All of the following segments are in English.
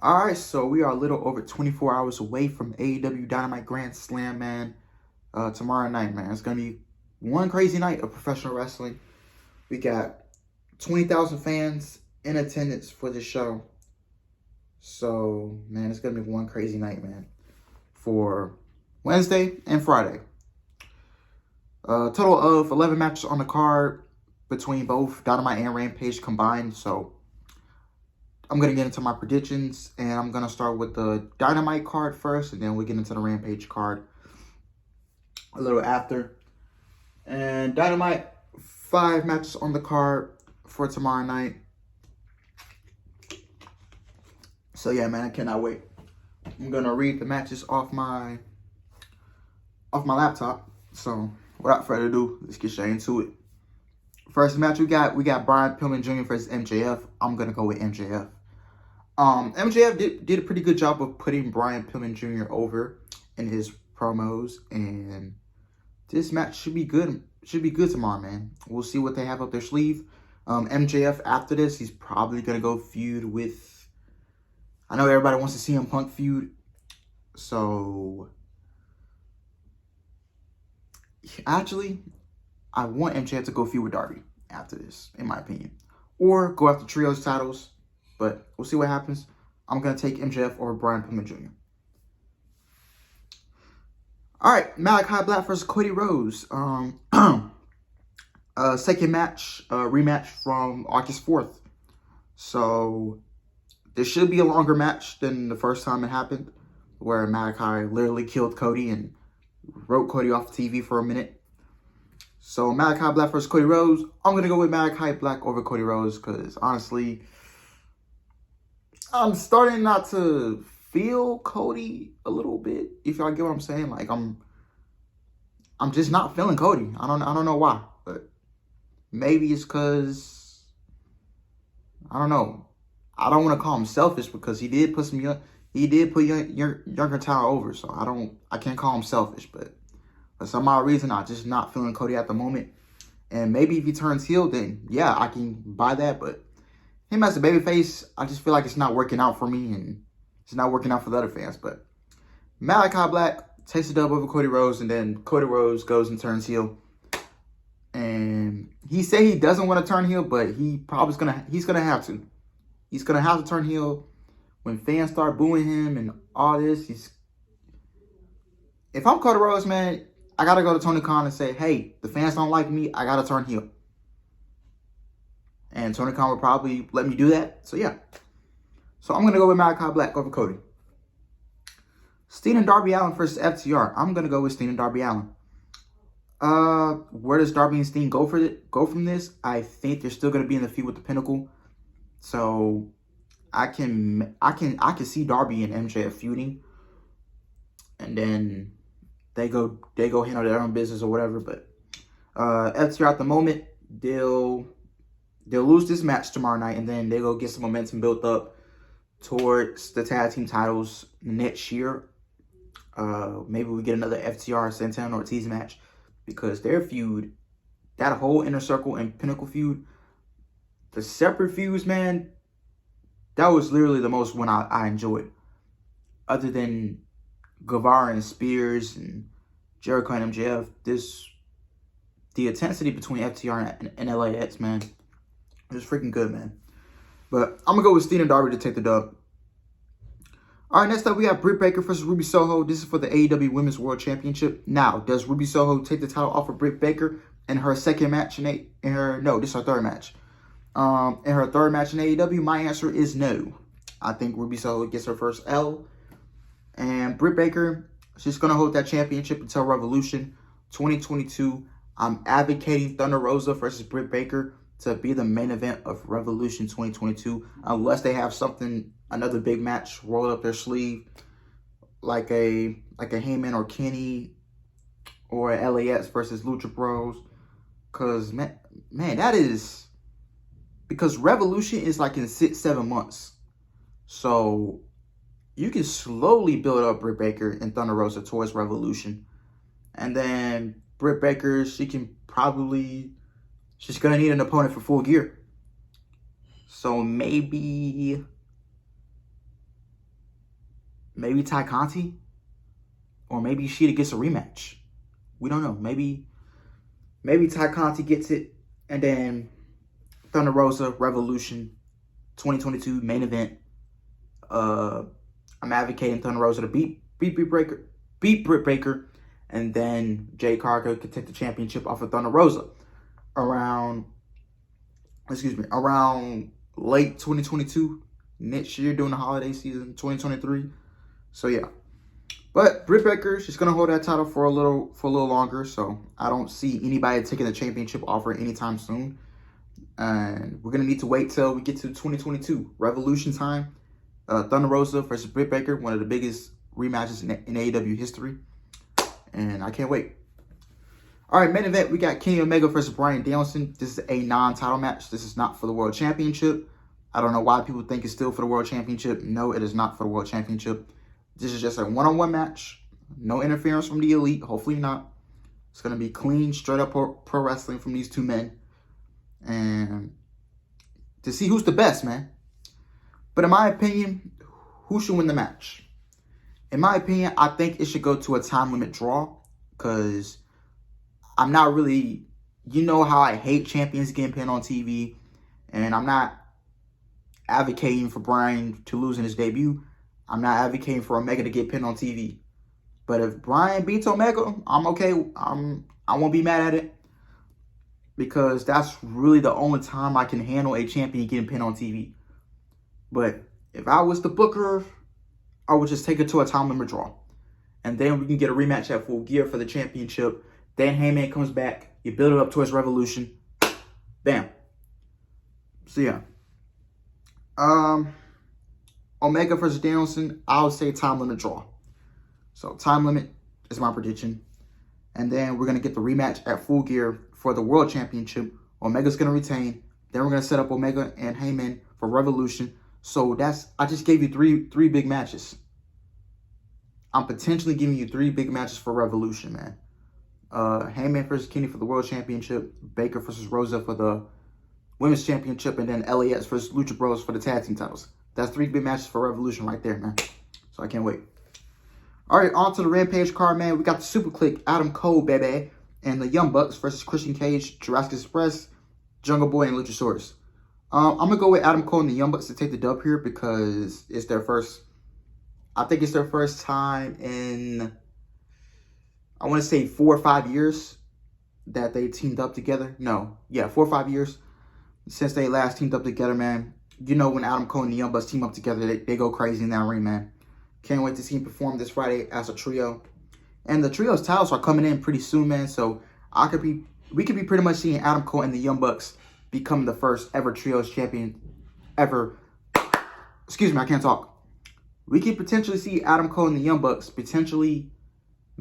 All right, so we are a little over 24 hours away from AEW Dynamite Grand Slam, man. Tomorrow night, man. It's going to be one crazy night of professional wrestling. We got 20,000 fans in attendance for this show. So, man, it's going to be one crazy night, man, for Wednesday and Friday. Total of 11 matches on the card between both Dynamite and Rampage combined. So, I'm going to get into my predictions, and I'm going to start with the Dynamite card first, and then we'll get into the Rampage card a little after. And Dynamite, 5 matches on the card for tomorrow night. So, yeah, man, I cannot wait. I'm going to read the matches off my laptop. So, without further ado, let's get straight into it. First match we got Brian Pillman Jr. versus MJF. I'm going to go with MJF. MJF did a pretty good job of putting Brian Pillman Jr. over in his promos, and this match should be good. Should be good tomorrow, man. We'll see what they have up their sleeve. MJF after this, he's probably gonna go feud with. I know everybody wants to see him Punk feud, so actually, I want MJF to go feud with Darby after this, in my opinion, or go after trios titles. But we'll see what happens. I'm going to take MJF or Brian Pillman Jr. All right, Malachi Black versus Cody Rhodes. Second match, rematch from August 4th. So this should be a longer match than the first time it happened, where Malachi literally killed Cody and wrote Cody off TV for a minute. So Malachi Black versus Cody Rhodes. I'm going to go with Malachi Black over Cody Rhodes because, honestly, I'm starting not to feel Cody a little bit, if y'all get what I'm saying. Like, I'm just not feeling Cody. I don't know why, but maybe it's because, I don't know. I don't want to call him selfish because he did put younger talent over, so I can't call him selfish, but for some odd reason, I'm just not feeling Cody at the moment. And maybe if he turns heel, then yeah, I can buy that, but him as a babyface, I just feel like it's not working out for me, and it's not working out for the other fans. But Malachi Black takes the dub over Cody Rhodes, and then Cody Rhodes goes and turns heel. And he said he doesn't want to turn heel, but he's gonna have to. He's gonna have to turn heel when fans start booing him and all this. If I'm Cody Rhodes, man, I gotta go to Tony Khan and say, hey, the fans don't like me, I gotta turn heel. And Tony Khan will probably let me do that. So, yeah. So, I'm going to go with Malachi Black over Cody. Steen and Darby Allin versus FTR. I'm going to go with Steen and Darby Allin. Where does Darby and Steen go from this? I think they're still going to be in the feud with the Pinnacle. So, I can see Darby and MJF feuding. And then they go handle their own business or whatever. But FTR at the moment, they'll lose this match tomorrow night, and then they go get some momentum built up towards the tag team titles next year. Maybe we get another FTR Santana Ortiz match, because their feud, that whole Inner Circle and Pinnacle feud, the separate feuds, man, that was literally the most one I enjoyed. Other than Guevara and Spears and Jericho and MJF, the intensity between FTR and LAX, man, it was freaking good, man. But I'm going to go with Steen and Darby to take the dub. All right, next up, we have Britt Baker versus Ruby Soho. This is for the AEW Women's World Championship. Now, does Ruby Soho take the title off of Britt Baker in her second match this is her third match. In her third match in AEW, my answer is no. I think Ruby Soho gets her first L. And Britt Baker, she's going to hold that championship until Revolution 2022. I'm advocating Thunder Rosa versus Britt Baker to be the main event of Revolution 2022, unless they have another big match rolled up their sleeve, like a Heyman or Kenny, or LAX versus Lucha Bros. Cause man, that is, because Revolution is like in 6-7 months, so you can slowly build up Britt Baker and Thunder Rosa towards Revolution, and then Britt Baker, she's going to need an opponent for Full Gear. So maybe maybe Ty Conti, or maybe Shida gets a rematch. We don't know. Maybe Ty Conti gets it, and then Thunder Rosa Revolution 2022 main event. I'm advocating Thunder Rosa to beat Britt Baker, and then Jay Cargill could take the championship off of Thunder Rosa around late 2022, next year during the holiday season, 2023. So yeah. But Britt Baker, she's gonna hold that title for a little longer, so I don't see anybody taking the championship off her anytime soon. And we're gonna need to wait till we get to 2022 Revolution time. Thunder Rosa versus Britt Baker, one of the biggest rematches in AEW history, and I can't wait. All right, main event, we got Kenny Omega versus Bryan Danielson. This is a non-title match. This is not for the World Championship. I don't know why people think it's still for the World Championship. No, it is not for the World Championship. This is just a one-on-one match. No interference from the Elite. Hopefully not. It's going to be clean, straight-up pro wrestling from these two men. And to see who's the best, man. But in my opinion, who should win the match? In my opinion, I think it should go to a time limit draw. Because I'm not really... You know how I hate champions getting pinned on TV. And I'm not advocating for Bryan to lose in his debut. I'm not advocating for Omega to get pinned on TV. But if Bryan beats Omega, I'm okay. I won't be mad at it. Because that's really the only time I can handle a champion getting pinned on TV. But if I was the booker, I would just take it to a time limit draw. And then we can get a rematch at Full Gear for the championship. Then Heyman comes back. You build it up towards Revolution. Bam. So yeah. Omega versus Danielson, I would say time limit draw. So time limit is my prediction. And then we're going to get the rematch at Full Gear for the World Championship. Omega's going to retain. Then we're going to set up Omega and Heyman for Revolution. So I just gave you three big matches. I'm potentially giving you 3 big matches for Revolution, man. Heyman versus Kenny for the World Championship. Baker versus Rosa for the Women's Championship. And then LAX versus Lucha Bros for the Tag Team titles. That's 3 big matches for Revolution right there, man. So I can't wait. All right, on to the Rampage card, man. We got the Super Click, Adam Cole, baby, and the Young Bucks versus Christian Cage, Jurassic Express, Jungle Boy, and Luchasaurus. I'm going to go with Adam Cole and the Young Bucks to take the dub here because it's their first, I think it's their first time in, I want to say 4 or 5 years that they teamed up together. No, yeah, 4 or 5 years since they last teamed up together, man. You know when Adam Cole and the Young Bucks team up together, they go crazy in that ring, man. Can't wait to see him perform this Friday as a trio. And the trio's titles are coming in pretty soon, man. So we could be pretty much seeing Adam Cole and the Young Bucks become the first ever trios champion ever. Excuse me, I can't talk. We could potentially see Adam Cole and the Young Bucks potentially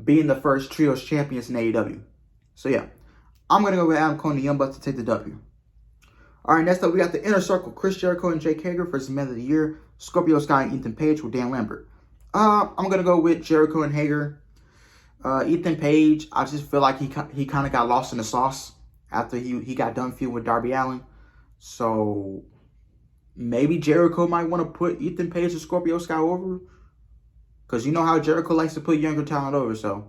being the first trios champions in AEW. So yeah, I'm going to go with Adam Cole and the Young Bucks to take the W. All right, next up, we got the Inner Circle, Chris Jericho and Jake Hager versus Man of the Year, Scorpio Sky and Ethan Page with Dan Lambert. I'm going to go with Jericho and Hager. Ethan Page, I just feel like he kind of got lost in the sauce after he got done feuding with Darby Allin. So maybe Jericho might want to put Ethan Page and Scorpio Sky over. Because you know how Jericho likes to put younger talent over. So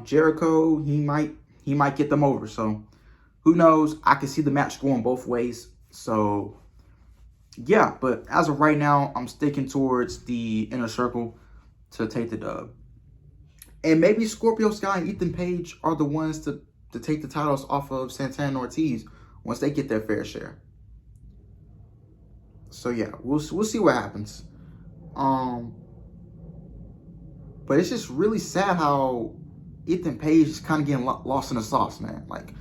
Jericho, he might get them over. So who knows? I can see the match going both ways. So yeah, but as of right now, I'm sticking towards the Inner Circle to take the dub. And maybe Scorpio Sky and Ethan Page are the ones to take the titles off of Santana and Ortiz once they get their fair share. So yeah, we'll see what happens. But it's just really sad how Ethan Page is kind of getting lost in the sauce, man. Like,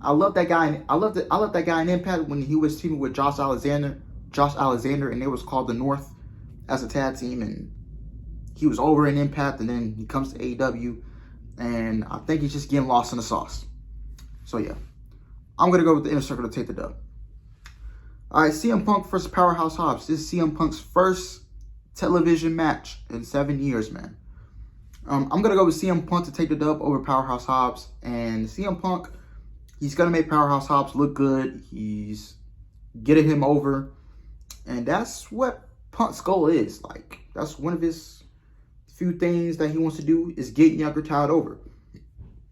I love that guy. I love that guy in Impact when he was teaming with Josh Alexander, and they was called the North as a tag team, and he was over in Impact, and then he comes to AEW, and I think he's just getting lost in the sauce. So yeah, I'm gonna go with the Inner Circle to take the dub. All right, CM Punk versus Powerhouse Hobbs. This is CM Punk's first television match in 7 years, man. I'm gonna go with CM Punk to take the dub over Powerhouse Hobbs, and CM Punk, he's gonna make Powerhouse Hobbs look good. He's getting him over. And that's what Punk's goal is. Like, that's one of his few things that he wants to do is get younger talent over.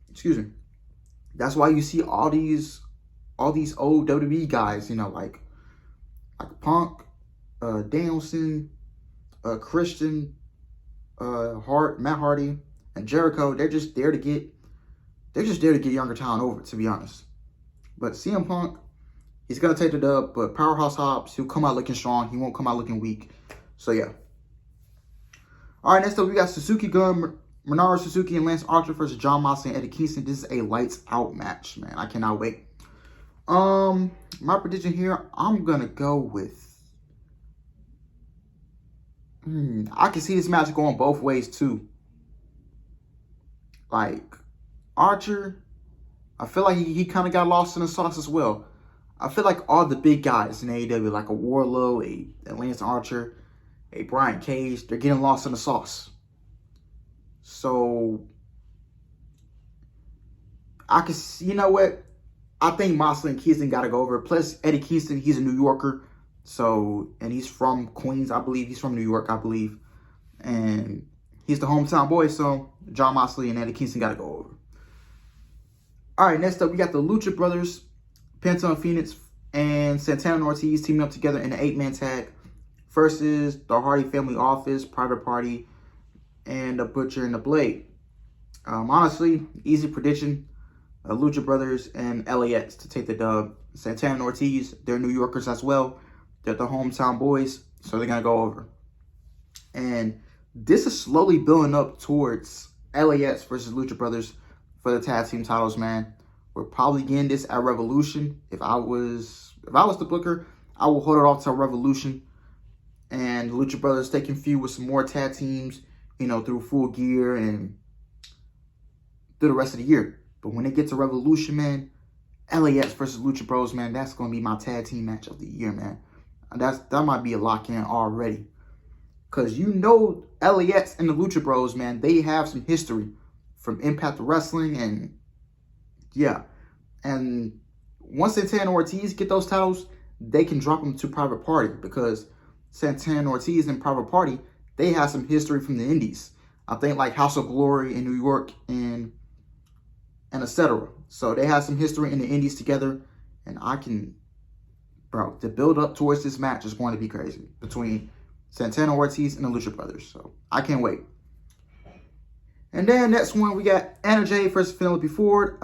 Excuse me. That's why you see all these old WWE guys, you know, like Punk, Danielson, Christian, Matt Hardy, and Jericho. They're just there to get younger talent over, to be honest. But CM Punk, he's gonna take the dub, but Powerhouse Hobbs, he'll come out looking strong. He won't come out looking weak. So yeah. All right, next up we got Suzuki Gun, Minoru Suzuki and Lance Archer versus Jon Moxley and Eddie Kingston. This is a lights out match, man. I cannot wait. My prediction here, I'm gonna go with. I can see this match going both ways too. Like Archer, I feel like he kind of got lost in the sauce as well. I feel like all the big guys in AEW, like a Wardlow, a Lance Archer, a Brian Cage, they're getting lost in the sauce. So I can see, you know what? I think Moxley and Kingston got to go over. Plus, Eddie Kingston, he's a New Yorker. So, and he's from Queens, I believe. He's from New York, I believe. And he's the hometown boy. So, Jon Moxley and Eddie Kingston got to go over. All right, next up, we got the Lucha Brothers, Penta and Phoenix, and Santana and Ortiz teaming up together in an 8-man tag versus the Hardy Family Office, Private Party, and the Butcher and the Blade. Honestly, easy prediction. Lucha Brothers and LAX to take the dub. Santana and Ortiz, they're New Yorkers as well. They're the hometown boys, so they're going to go over. And this is slowly building up towards LAX versus Lucha Brothers for the tag team titles, man. We're probably getting this at Revolution. If I was the booker, I will hold it off till Revolution. And Lucha Brothers taking feud with some more tag teams, you know, through Full Gear and through the rest of the year. But when it gets to Revolution, man, LAX versus Lucha Bros, man, that's going to be my tag team match of the year, man. That might be a lock-in already. Because you know LAX and the Lucha Bros, man, they have some history from Impact Wrestling and, yeah. And once Santana and Ortiz get those titles, they can drop them to Private Party because Santana and Ortiz and Private Party, they have some history from the Indies. I think like House of Glory in New York and etc. So they have some history in the Indies together. And the build up towards this match is going to be crazy between Santana Ortiz and the Lucha Brothers. So I can't wait. And then next one, we got Anna Jay versus Penelope Ford.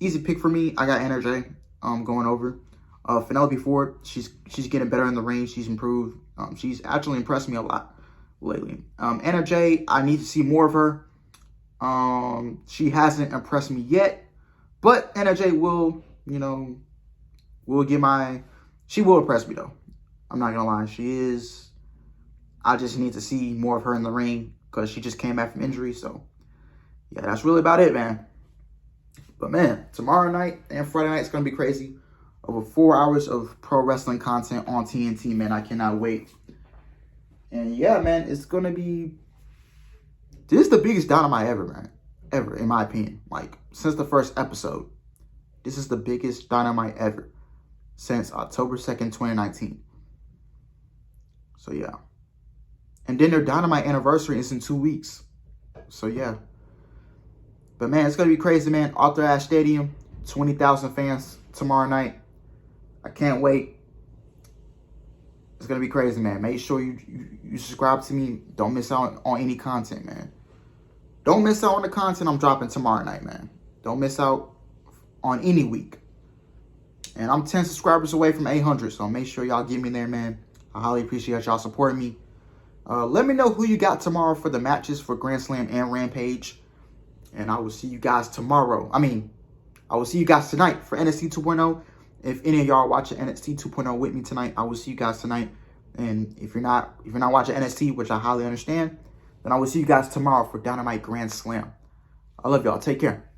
Easy pick for me. I got Anna Jay going over. Penelope Ford, she's getting better in the ring. She's improved. She's actually impressed me a lot lately. Anna Jay, I need to see more of her. She hasn't impressed me yet, but Anna Jay will, she will impress me though. I'm not gonna lie, she is. I just need to see more of her in the ring because she just came back from injury. So yeah, that's really about it, man. But man, tomorrow night and Friday night is gonna be crazy. Over 4 hours of pro wrestling content on TNT, man. I cannot wait. And yeah, man, it's gonna be. This is the biggest Dynamite ever, man. Ever, in my opinion. Like, since the first episode. This is the biggest Dynamite ever. Since October 2nd, 2019. So, yeah. And then their Dynamite anniversary is in 2 weeks. So, yeah. But, man, it's going to be crazy, man. Arthur Ashe Stadium. 20,000 fans tomorrow night. I can't wait. It's going to be crazy, man. Make sure you subscribe to me. Don't miss out on any content, man. Don't miss out on the content I'm dropping tomorrow night, man. Don't miss out on any week. And I'm 10 subscribers away from 800, so make sure y'all get me there, man. I highly appreciate y'all supporting me. Let me know who you got tomorrow for the matches for Grand Slam and Rampage. And I will see you guys tomorrow. I will see you guys tonight for NXT 2.0. If any of y'all are watching NXT 2.0 with me tonight, I will see you guys tonight. And if you're not watching NXT, which I highly understand, then I will see you guys tomorrow for Dynamite Grand Slam. I love y'all. Take care.